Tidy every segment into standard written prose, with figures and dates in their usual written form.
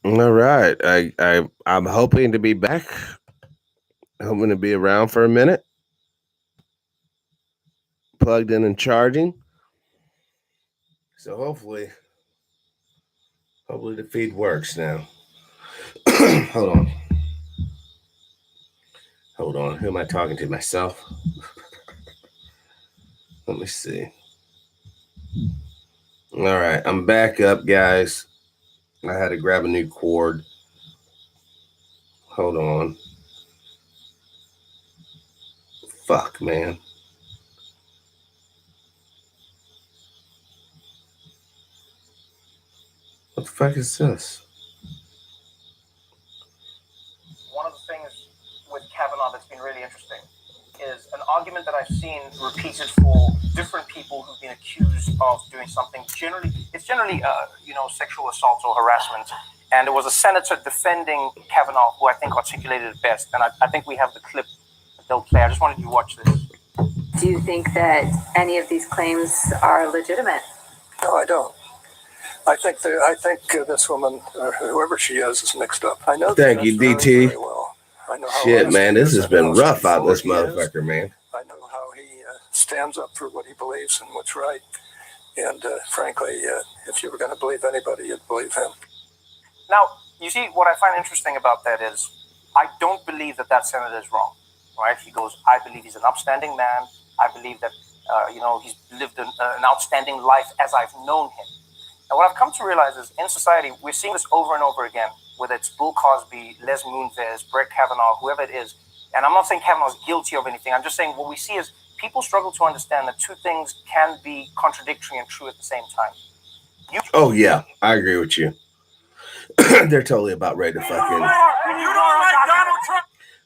All right. I'm hoping to be back. Hoping to be around for a minute. Plugged in and charging. So hopefully the feed works now. Hold on. Hold on. Who am I talking to? Myself? Let me see. All right. I'm back up, guys. I had to grab a new cord. Hold on. Fuck, man. What the fuck is this? One of the things with Kavanaugh that's been really interesting is an argument that I've seen repeated for different people who've been accused of doing something. It's generally sexual assault or harassment. And there was a senator defending Kavanaugh who I think articulated it best. And I think we have the clip that they'll play. I just wanted you to watch this. Do you think that any of these claims are legitimate? No, I don't. I think this woman, or whoever she is mixed up. I know. Thank you, DT. Very well. I know how Shit, man, this has been rough out this straightforward motherfucker, man. I know how he stands up for what he believes and what's right. And frankly, if you were going to believe anybody, you'd believe him. Now, you see, what I find interesting about that is I don't believe that senator is wrong, right? He goes, I believe he's an upstanding man. I believe that, he's lived an outstanding life as I've known him. And what I've come to realize is in society, we're seeing this over and over again, whether it's Bill Cosby, Les Moonves, Brett Kavanaugh, whoever it is. And I'm not saying Kavanaugh's guilty of anything. I'm just saying what we see is people struggle to understand that two things can be contradictory and true at the same time. Oh, yeah, I agree with you. They're totally about ready to fucking.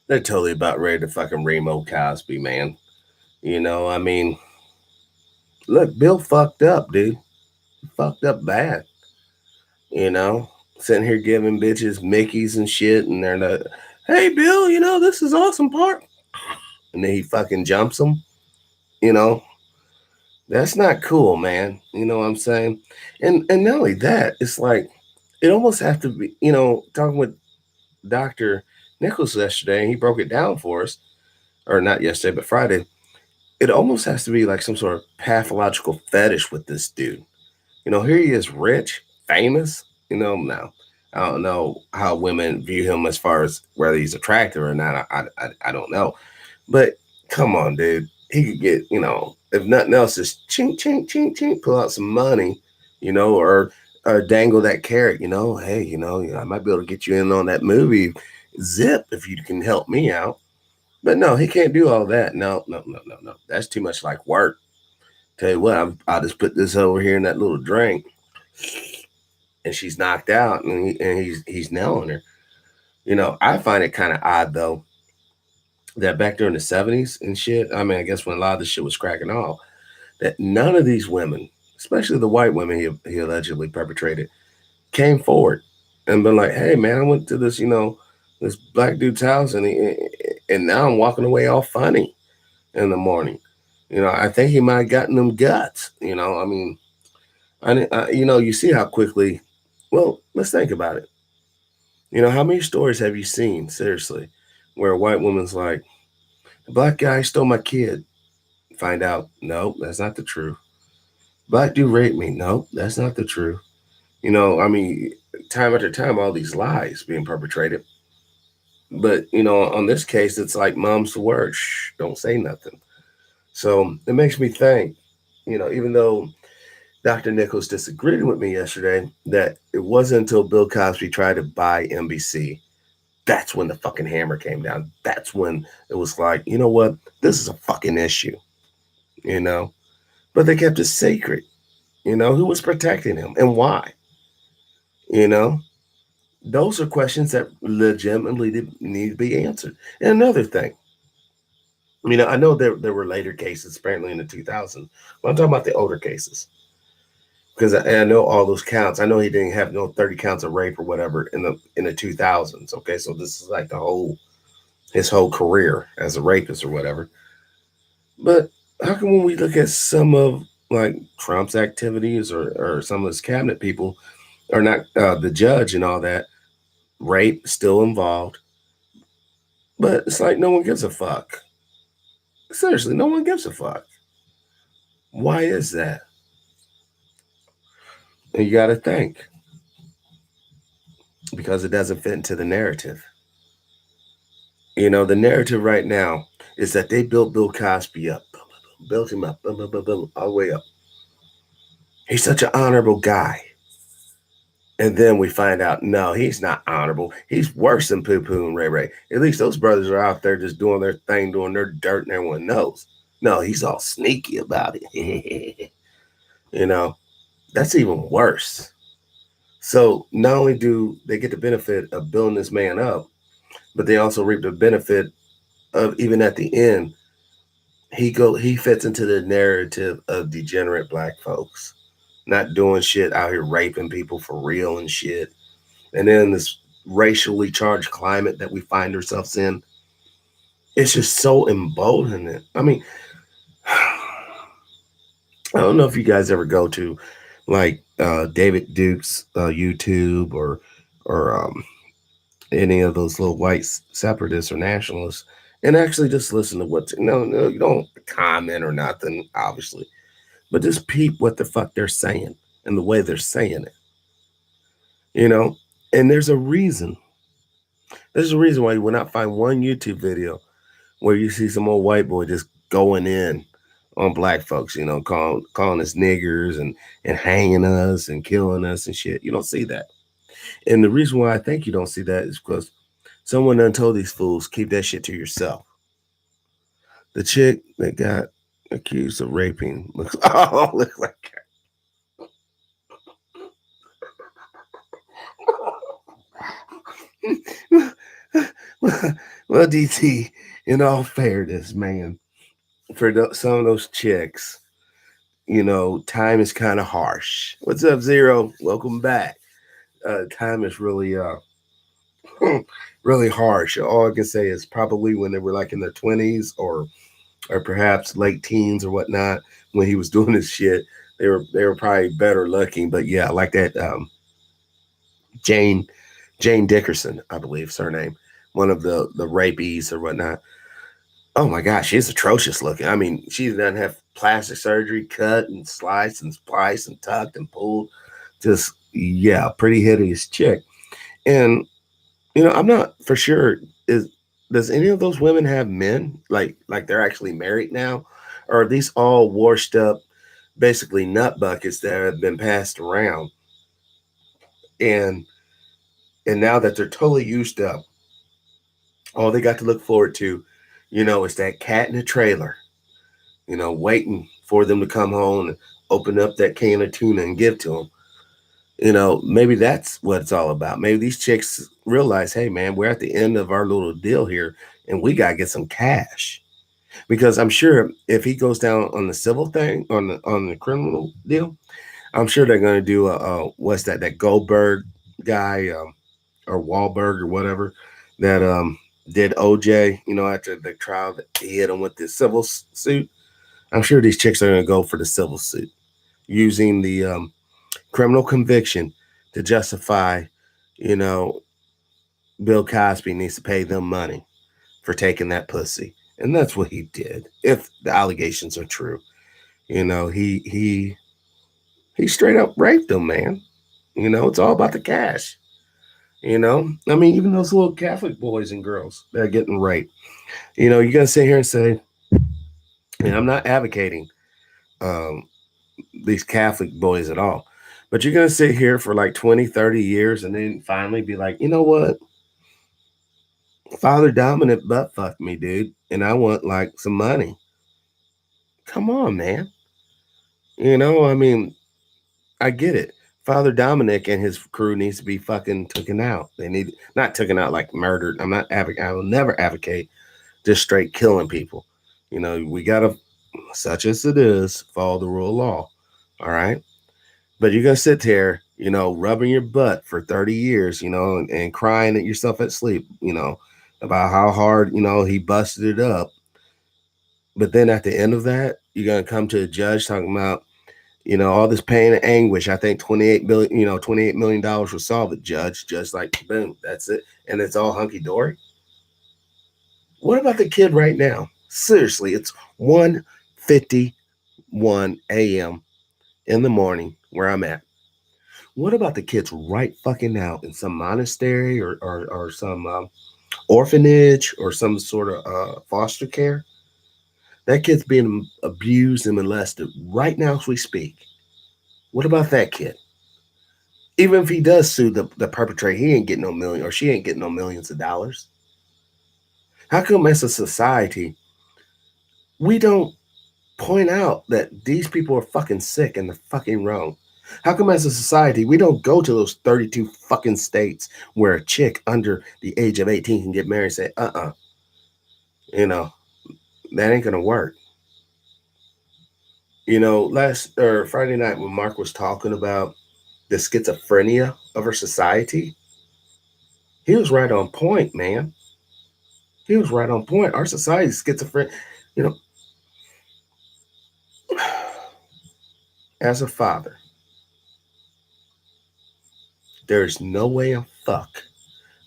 They're totally about ready to fucking Remo Cosby, man. I mean, look, Bill fucked up, dude. Fucked up bad. Sitting here giving bitches Mickeys and shit, and they're like, hey, Bill, this is awesome part. And then he fucking jumps them. That's not cool, man. You know what I'm saying? And not only that, it's like, it almost have to be, talking with Dr. Nichols yesterday, and he broke it down for us, or not yesterday, but Friday. It almost has to be like some sort of pathological fetish with this dude. Here he is rich, famous, now. I don't know how women view him as far as whether he's attractive or not. I don't know. But come on, dude. He could get, if nothing else, just chink, chink, chink, chink, pull out some money, or dangle that carrot, hey, I might be able to get you in on that movie Zip if you can help me out. But no, he can't do all that. No. That's too much like work. Tell you what, I'll just put this over here in that little drink, and she's knocked out, and he's nailing her. I find it kind of odd though that back during the '70s and shit. I mean, I guess when a lot of this shit was cracking off, that none of these women, especially the white women he allegedly perpetrated, came forward and been like, "Hey, man, I went to this, this black dude's house, and now I'm walking away all funny in the morning." I think he might have gotten them guts. I mean, you see how quickly. Well, let's think about it. How many stories have you seen, seriously, where a white woman's like, the black guy stole my kid. Find out, no, that's not the truth. Black dude raped me. No, that's not the truth. I mean, time after time, all these lies being perpetrated. But, on this case, it's like mom's the word. Shh, don't say nothing. So it makes me think, even though Dr. Nichols disagreed with me yesterday, that it wasn't until Bill Cosby tried to buy NBC, that's when the fucking hammer came down. That's when it was like, you know what? This is a fucking issue, But they kept it secret. Who was protecting him and why? Those are questions that legitimately need to be answered. And another thing, I know there were later cases, apparently in the 2000s, but I'm talking about the older cases. Because I know all those counts. I know he didn't have no 30 counts of rape or whatever in the 2000s. Okay, so this is like his whole career as a rapist or whatever. But how come when we look at some of like Trump's activities or some of his cabinet people, or not the judge and all that, rape still involved, but it's like no one gives a fuck. Seriously, no one gives a fuck. Why is that? And you got to think, because it doesn't fit into the narrative. The narrative right now is that they built Bill Cosby up, built him up, all the way up. He's such an honorable guy. And then we find out, no, he's not honorable. He's worse than Poo Poo and Ray Ray. At least those brothers are out there just doing their thing, doing their dirt, and everyone knows. No, he's all sneaky about it. That's even worse. So not only do they get the benefit of building this man up, but they also reap the benefit of, even at the end, he fits into the narrative of degenerate black folks, not doing shit out here raping people for real and shit. And then this racially charged climate that we find ourselves in, it's just so emboldening. I mean, I don't know if you guys ever go to like David Duke's YouTube or any of those little white separatists or nationalists, and actually just listen to what. No, you don't comment or nothing, obviously, but just peep what the fuck they're saying and the way they're saying it. And there's a reason. There's a reason why you will not find one YouTube video where you see some old white boy just going in on black folks, calling us niggers and hanging us and killing us and shit. You don't see that. And the reason why I think you don't see that is because someone done told these fools, keep that shit to yourself. The chick that got accused of raping looks like well, DT, in all fairness, man, for some of those chicks, time is kind of harsh. What's up, Zero? Welcome back. Time is really really harsh. All I can say is probably when they were like in their 20s or perhaps late teens or whatnot, when he was doing this shit, they were probably better looking. But yeah, like that Jane Dickerson, I believe is her name, one of the rapies or whatnot. Oh my gosh, she's atrocious looking. I mean, she doesn't have plastic surgery, cut and sliced and spliced and tucked and pulled. Just yeah, pretty hideous chick. And I'm not for sure. Does any of those women have men like they're actually married now, or are these all washed up, basically nut buckets that have been passed around, and now that they're totally used up, all they got to look forward to, is that cat in the trailer, waiting for them to come home and open up that can of tuna and give to them. Maybe that's what it's all about. Maybe these chicks realize, hey man, we're at the end of our little deal here and we gotta get some cash. Because I'm sure if he goes down on the civil thing, on the criminal deal, I'm sure they're gonna do what's that Goldberg guy, or Wahlberg or whatever, that did OJ, after the trial that he hit him with the civil suit. I'm sure these chicks are gonna go for the civil suit, using the criminal conviction to justify, you know, Bill Cosby needs to pay them money for taking that pussy. And that's what he did. If the allegations are true, he straight up raped them, man. It's all about the cash. I mean, even those little Catholic boys and girls that are getting raped. You gotta sit here and say, and I'm not advocating um, these Catholic boys at all. But you're going to sit here for like 20, 30 years and then finally be like, you know what? Father Dominant butt fucked me, dude. And I want like some money. Come on, man. I mean, I get it. Father Dominic and his crew needs to be fucking taken out. They need not taken out like murdered. I'm not I will never advocate just straight killing people. We gotta, such as it is, follow the rule of law. All right. But you're gonna sit there, rubbing your butt for 30 years, and crying at yourself at sleep, about how hard, he busted it up. But then at the end of that, you're gonna come to a judge talking about, All this pain and anguish. I think $28 million will solve it, Judge. Just like boom, that's it, and it's all hunky dory. What about the kid right now? Seriously, it's 1:51 a.m. in the morning where I'm at. What about the kids right fucking now in some monastery or some orphanage or some sort of foster care? That kid's being abused and molested right now as we speak. What about that kid? Even if he does sue the perpetrator, he ain't getting no million or she ain't getting no millions of dollars. How come as a society we don't point out that these people are fucking sick and they're fucking wrong? How come as a society we don't go to those 32 fucking states where a chick under the age of 18 can get married and say, you know, that ain't gonna work. Last or Friday night when Mark was talking about the schizophrenia of our society, he was right on point, man. He was right on point. Our society is schizophrenic. You know, as a father, there's no way in fuck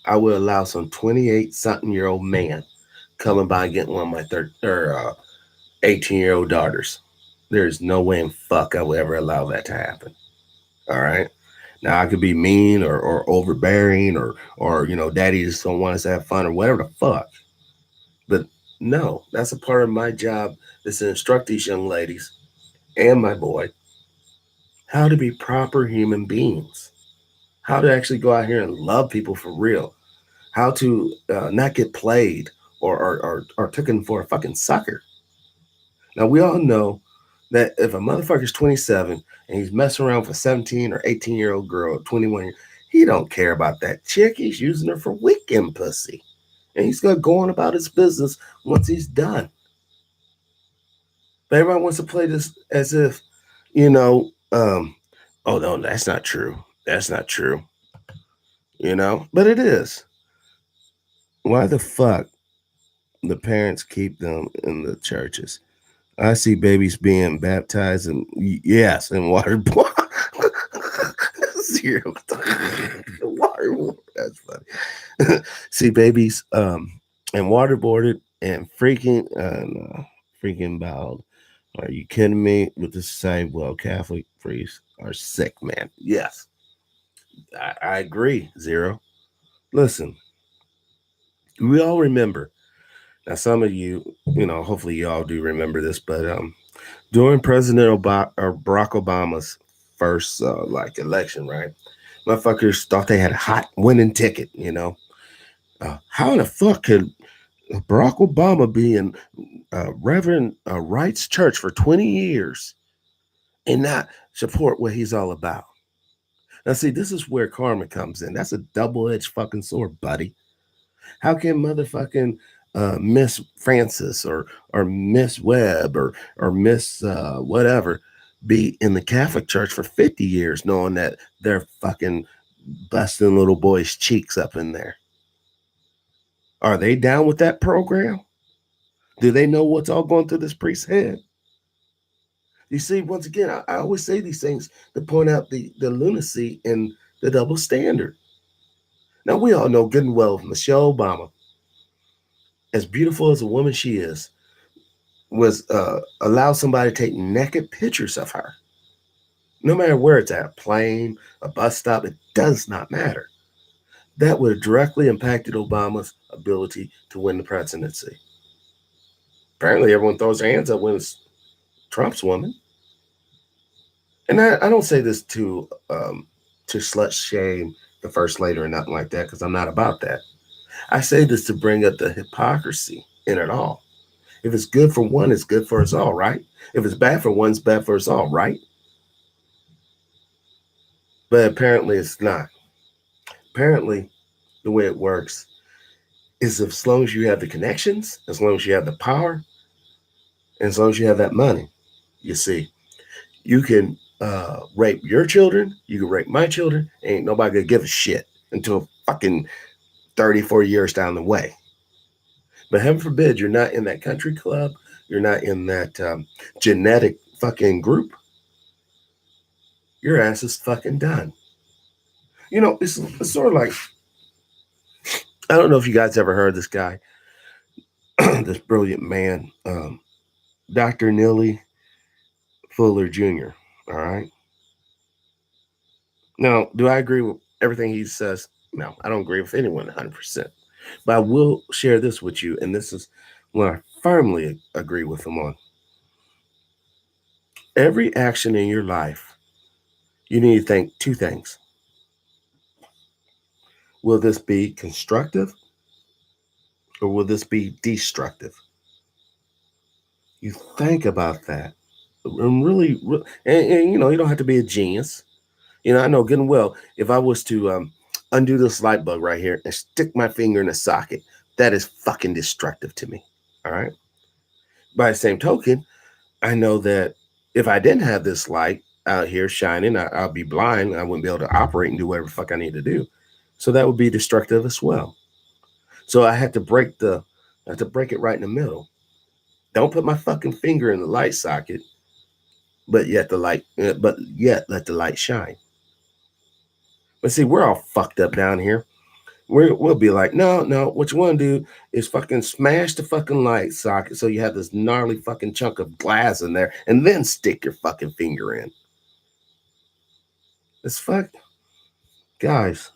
I will allow some 28 something year old man coming by and getting one of my 18-year-old daughters. There's no way in fuck I will ever allow that to happen. All right. Now I could be mean or overbearing or daddy just don't want us to have fun or whatever the fuck. But no, that's a part of my job is to instruct these young ladies and my boy how to be proper human beings, how to actually go out here and love people for real, how to not get played or taken for a fucking sucker. Now we all know that if a motherfucker's 27 and he's messing around with a 17 or 18-year-old girl, 21 year, he don't care about that chick. He's using her for weekend pussy. And he's gonna go on about his business once he's done. But everybody wants to play this as if, you know, um, oh no, that's not true. That's not true. But it is. Why the fuck the parents keep them in the churches? I see babies being baptized and yes, in water. Zero. Water. That's funny. See babies and waterboarded and freaking bowed. Are you kidding me? With the same, well, Catholic priests are sick, man. Yes, I agree. Zero. Listen, we all remember. Now, some of you, hopefully you all do remember this, but during President Barack Obama's first election, right? Motherfuckers thought they had a hot winning ticket. How in the fuck could Barack Obama be in Reverend Wright's church for 20 years and not support what he's all about? Now, see, this is where karma comes in. That's a double-edged fucking sword, buddy. How can motherfucking Miss Francis or Miss Webb or Miss whatever be in the Catholic Church for 50 years knowing that they're fucking busting little boys' cheeks up in there? Are they down with that program? Do they know what's all going through this priest's head? You see, once again, I always say these things to point out the lunacy and the double standard. Now, we all know good and well Michelle Obama, as beautiful as a woman she is, was allow somebody to take naked pictures of her. No matter where it's at, a plane, a bus stop, it does not matter. That would have directly impacted Obama's ability to win the presidency. Apparently, everyone throws their hands up when it's Trump's woman. And I don't say this to slut shame the first lady or nothing like that, because I'm not about that. I say this to bring up the hypocrisy in it all. If it's good for one, it's good for us all, right? If it's bad for one, it's bad for us all, right? But apparently it's not. Apparently, the way it works is as long as you have the connections, as long as you have the power, and as long as you have that money, you see, you can rape your children, you can rape my children, ain't nobody gonna give a shit until fucking 30, 40 years down the way. But heaven forbid you're not in that country club, you're not in that genetic fucking group. your ass is fucking done. You know, it's sort of like, I don't know if you guys ever heard this guy, this brilliant man, Dr. Neely Fuller Jr. All right. Now, do I agree with everything he says? No, I don't agree with anyone 100%. But I will share this with you, and this is what I firmly agree with him on. Every action in your life, you need to think two things. Will this be constructive or will this be destructive? You think about that. And really, and you know, you don't have to be a genius. You know, I know good and well, if I was to undo this light bulb right here and stick my finger in a socket, that is fucking destructive to me. All right. By the same token, I know that if I didn't have this light out here shining, I'll be blind. I wouldn't be able to operate and do whatever the fuck I need to do. So that would be destructive as well. So I had to break it right in the middle. Don't put my fucking finger in the light socket, but yet let the light shine. But see, we're all fucked up down here. We'll be like, no, what you want to do is fucking smash the fucking light socket so you have this gnarly fucking chunk of glass in there and then stick your fucking finger in. It's fuck. Guys,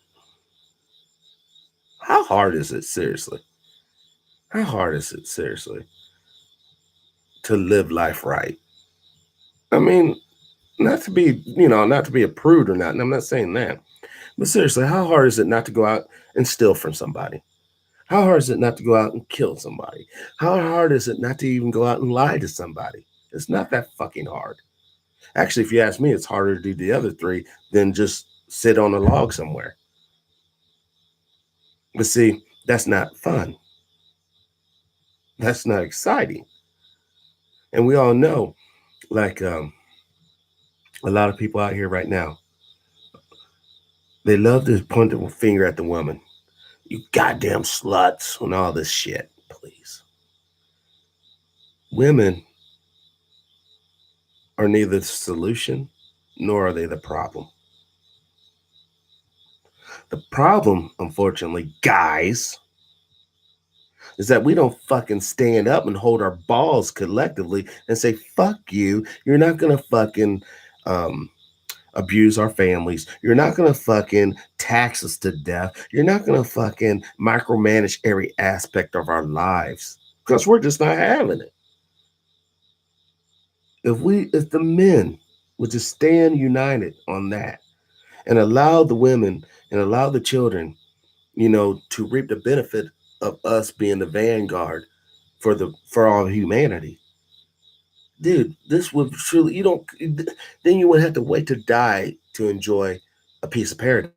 how hard is it, seriously? How hard is it, seriously, to live life right? I mean, not to be, not to be a prude or not, and I'm not saying that. But seriously, how hard is it not to go out and steal from somebody? How hard is it not to go out and kill somebody? How hard is it not to even go out and lie to somebody? It's not that fucking hard. Actually, if you ask me, it's harder to do the other three than just sit on a log somewhere. But see, that's not fun. That's not exciting. And we all know, like a lot of people out here right now, they love to point the finger at the woman. You goddamn sluts and all this shit, please. Women are neither the solution nor are they the problem. The problem, unfortunately, guys, is that we don't fucking stand up and hold our balls collectively and say, fuck you. You're not going to fucking abuse our families. You're not going to fucking tax us to death. You're not going to fucking micromanage every aspect of our lives because we're just not having it. If the men would just stand united on that and allow the women and allow the children, to reap the benefit of us being the vanguard for all humanity. Dude, this would truly, then you would have to wait to die to enjoy a piece of paradise.